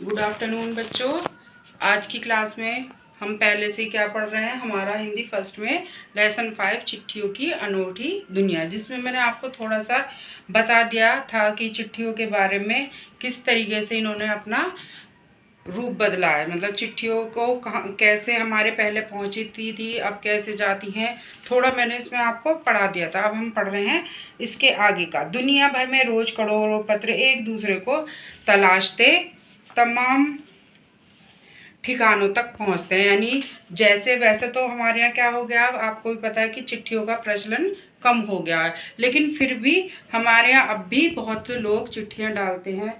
Good afternoon बच्चों। आज की क्लास में हम पहले से क्या पढ़ रहे हैं, हमारा हिंदी फर्स्ट में लेसन 5 चिट्ठियों की अनूठी दुनिया, जिसमें मैंने आपको थोड़ा सा बता दिया था कि चिट्ठियों के बारे में किस तरीके से इन्होंने अपना रूप बदला है। मतलब चिट्ठियों को कहाँ कैसे हमारे पहले पहुंची थी अब कैसे जाती हैं, थोड़ा मैंने इसमें आपको पढ़ा दिया था। अब हम पढ़ रहे हैं इसके आगे का। दुनिया भर में रोज करोड़ों पत्र एक दूसरे को तलाशते तमाम ठिकानों तक पहुंचते हैं। यानी जैसे वैसे तो हमारे यहाँ क्या हो गया, अब आपको भी पता है कि चिट्ठियों का प्रचलन कम हो गया है, लेकिन फिर भी हमारे यहाँ अब भी बहुत लोग चिट्ठियाँ डालते हैं।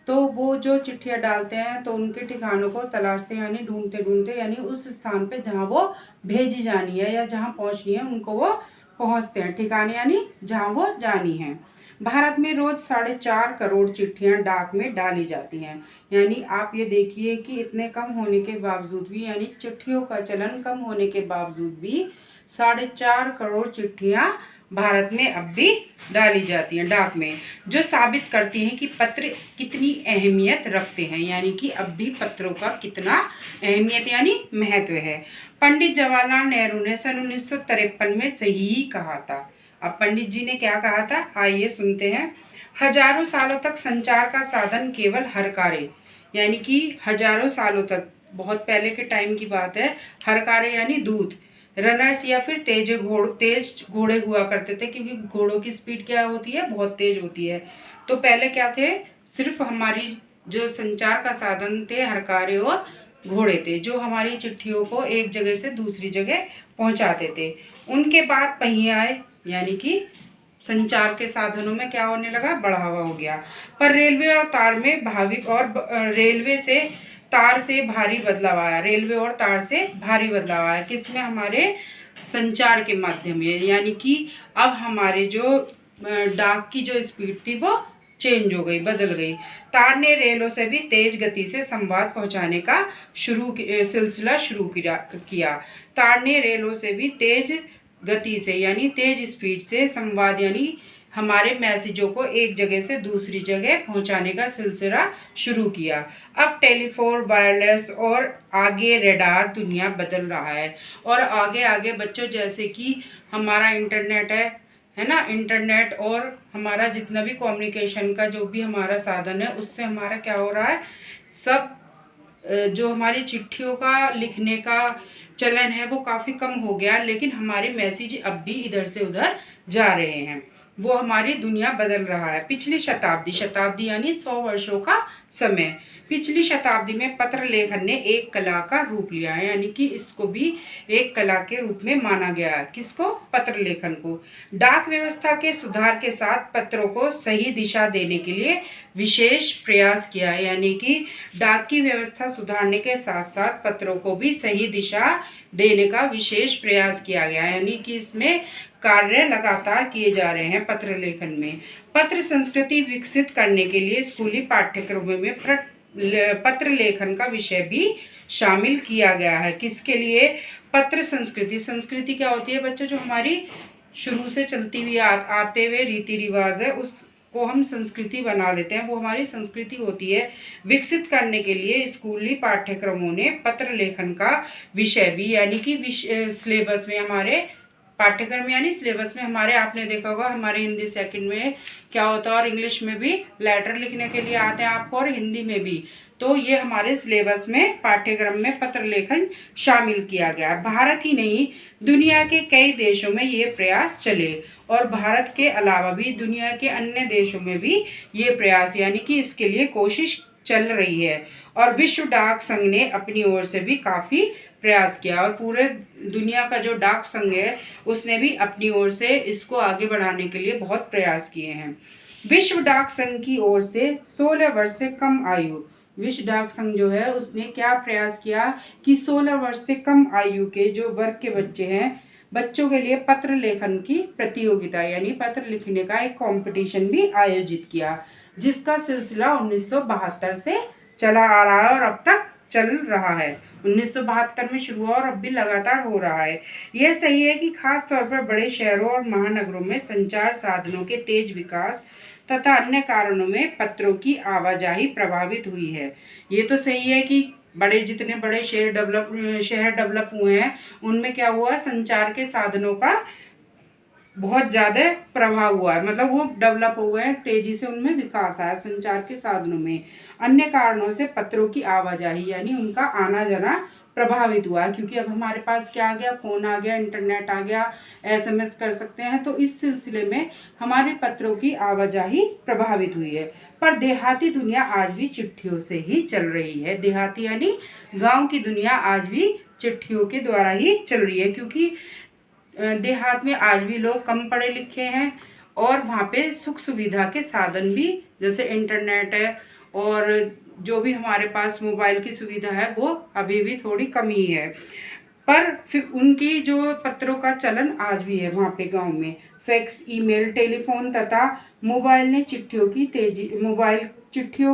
तो वो जो चिट्ठियाँ डालते हैं तो उनके ठिकानों को तलाशते हैं, यानी ढूंढते ढूंढते, यानी उस स्थान पे जहाँ वो भेजी जानी है या जहाँ पहुँचनी है उनको वो पहुँचते हैं। ठिकाने यानी जहाँ वो जानी है। भारत में रोज 4.5 करोड़ चिट्ठियां डाक में डाली जाती हैं। यानी आप ये देखिए कि इतने कम होने के बावजूद भी, यानी चिट्ठियों का चलन कम होने के बावजूद भी 4.5 करोड़ चिट्ठियां भारत में अब भी डाली जाती हैं डाक में, जो साबित करती हैं कि पत्र कितनी अहमियत रखते हैं। यानी कि अब भी पत्रों का कितना अहमियत यानी महत्व है। पंडित जवाहरलाल नेहरू ने सन 1953 में सही कहा था। अब पंडित जी ने क्या कहा था, आइए सुनते हैं। हजारों सालों तक संचार का साधन केवल हरकारे, यानी कि हजारों सालों तक, बहुत पहले के टाइम की बात है। हरकारे यानी दूत, रनर्स या फिर तेज घोड़े हुआ करते थे, क्योंकि घोड़ों की स्पीड क्या होती है, बहुत तेज होती है। तो पहले क्या थे, सिर्फ हमारी जो संचार का साधन थे हरकारे और घोड़े थे, जो हमारी चिट्ठियों को एक जगह से दूसरी जगह पहुंचाते थे। उनके बाद पहिए आए, यानी कि संचार के साधनों में क्या होने लगा, बढ़ावा हो गया। पर रेलवे और तार में रेलवे से तार से भारी बदलाव आया। रेलवे और तार से भारी बदलाव आया किसमें, हमारे संचार के माध्यम में। यानी कि अब हमारे जो डाक की जो स्पीड थी वो चेंज हो गई, बदल गई। तार ने रेलों से भी तेज गति से संवाद पहुंचाने का सिलसिला शुरू किया। तार ने रेलों से भी तेज गति से, यानी तेज स्पीड से संवाद, यानी हमारे मैसेजों को एक जगह से दूसरी जगह पहुंचाने का सिलसिला शुरू किया। अब टेलीफोन, वायरलेस और आगे रेडार दुनिया बदल रहा है। और आगे आगे बच्चों, जैसे कि हमारा इंटरनेट है ना, इंटरनेट और हमारा जितना भी कम्युनिकेशन का जो भी हमारा साधन है, उससे हमारा क्या हो रहा है, सब जो हमारी चिट्ठियों का लिखने का चलन है वो काफ़ी कम हो गया, लेकिन हमारे मैसेज अब भी इधर से उधर जा रहे हैं। वो हमारी दुनिया बदल रहा है। पिछली शताब्दी यानी 100 वर्षों का समय, पिछली शताब्दी में पत्र लेखन ने एक कला का रूप लिया है। यानी कि इसको भी एक कला के रूप में माना गया है। किसको, पत्र लेखन को। डाक व्यवस्था के सुधार के साथ पत्रों को सही दिशा देने के लिए विशेष प्रयास किया है। यानी कि डाक की व्यवस्था सुधारने के साथ साथ पत्रों को भी सही दिशा देने का विशेष प्रयास किया गया है। यानी कि इसमें कार्य लगातार किए जा रहे हैं पत्र लेखन में। पत्र संस्कृति विकसित करने के लिए स्कूली पाठ्यक्रमों में पत्र लेखन का विषय भी शामिल किया गया है। किसके लिए, पत्र संस्कृति। संस्कृति क्या होती है बच्चों, जो हमारी शुरू से चलती हुई आते हुए रीति रिवाज है, उस को हम संस्कृति बना लेते हैं, वो हमारी संस्कृति होती है। विकसित करने के लिए स्कूली पाठ्यक्रमों ने पत्र लेखन का विषय भी, यानी कि सिलेबस में, हमारे पाठ्यक्रम यानी सिलेबस में हमारे, आपने देखा होगा हमारे हिंदी सेकंड में क्या होता है, और इंग्लिश में भी लेटर लिखने के लिए आते हैं आपको, और हिंदी में भी। तो ये हमारे सिलेबस में, पाठ्यक्रम में पत्र लेखन शामिल किया गया। भारत ही नहीं, दुनिया के कई देशों में ये प्रयास चले, और भारत के अलावा भी दुनिया के अन्य देशों में भी ये प्रयास, यानी कि इसके लिए कोशिश चल रही है। और विश्व डाक संघ ने अपनी ओर से भी काफ़ी प्रयास किया, और पूरे दुनिया का जो डाक संघ है उसने भी अपनी ओर से इसको आगे बढ़ाने के लिए बहुत प्रयास किए हैं। विश्व डाक संघ की ओर से 16 वर्ष से कम आयु, विश्व डाक संघ जो है उसने क्या प्रयास किया कि 16 वर्ष से कम आयु के जो वर्ग के बच्चे हैं, बच्चों के लिए पत्र लेखन की प्रतियोगिता, यानी पत्र लिखने का एक कंपटीशन भी आयोजित किया, जिसका सिलसिला 1972 से चला आ रहा है और अब तक चल रहा है। 1972 में शुरू हुआ और अब भी लगातार हो रहा है। यह सही है कि खास तौर पर बड़े शहरों और महानगरों में संचार साधनों के तेज विकास तथा अन्य कारणों में पत्रों की आवाजाही प्रभावित हुई है। ये तो सही है कि जितने बड़े शहर डेवलप हुए हैं उनमें क्या हुआ, संचार के साधनों का बहुत ज़्यादा प्रभाव हुआ है, मतलब वो डेवलप हो गए हैं, तेजी से उनमें विकास आया संचार के साधनों में। अन्य कारणों से पत्रों की आवाजाही यानी उनका आना जाना प्रभावित हुआ है, क्योंकि अब हमारे पास क्या आ गया, फ़ोन आ गया, इंटरनेट आ गया, SMS कर सकते हैं, तो इस सिलसिले में हमारे पत्रों की आवाजाही प्रभावित हुई है। पर देहाती दुनिया आज भी चिट्ठियों से ही चल रही है। देहाती यानी गाँव की दुनिया आज भी चिट्ठियों के द्वारा ही चल रही है, क्योंकि देहात में आज भी लोग कम पढ़े लिखे हैं और वहाँ पे सुख सुविधा के साधन भी जैसे इंटरनेट है और जो भी हमारे पास मोबाइल की सुविधा है वो अभी भी थोड़ी कमी है। पर फिर उनकी जो पत्रों का चलन आज भी है वहाँ पे गांव में। फैक्स, ईमेल, टेलीफोन तथा मोबाइल ने चिट्ठियों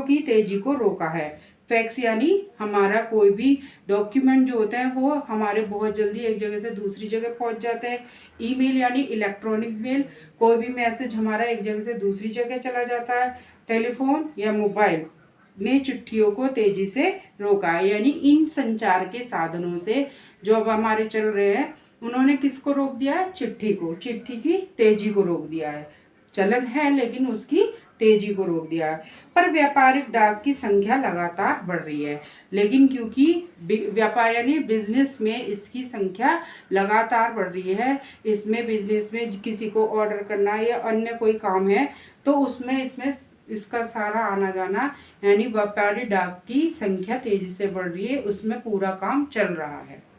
की तेजी को रोका है। फैक्स यानी हमारा कोई भी डॉक्यूमेंट जो होते हैं वो हमारे बहुत जल्दी एक जगह से दूसरी जगह पहुंच जाते हैं। ईमेल यानी इलेक्ट्रॉनिक मेल, कोई भी मैसेज हमारा एक जगह से दूसरी जगह चला जाता है। टेलीफोन या मोबाइल ने चिट्ठियों को तेजी से रोका है, यानी इन संचार के साधनों से जो अब हमारे चल रहे हैं उन्होंने किसको रोक दिया है, चिट्ठी को, चिट्ठी की तेजी को रोक दिया है। चलन है लेकिन उसकी तेजी को रोक दिया है। पर व्यापारिक डाक की संख्या लगातार बढ़ रही है, लेकिन क्योंकि व्यापार यानी बिजनेस में इसकी संख्या लगातार बढ़ रही है, इसमें बिजनेस में किसी को ऑर्डर करना या अन्य कोई काम है तो उसमें इसका सारा आना जाना यानी व्यापारी डाक की संख्या तेजी से बढ़ रही है, उसमें पूरा काम चल रहा है।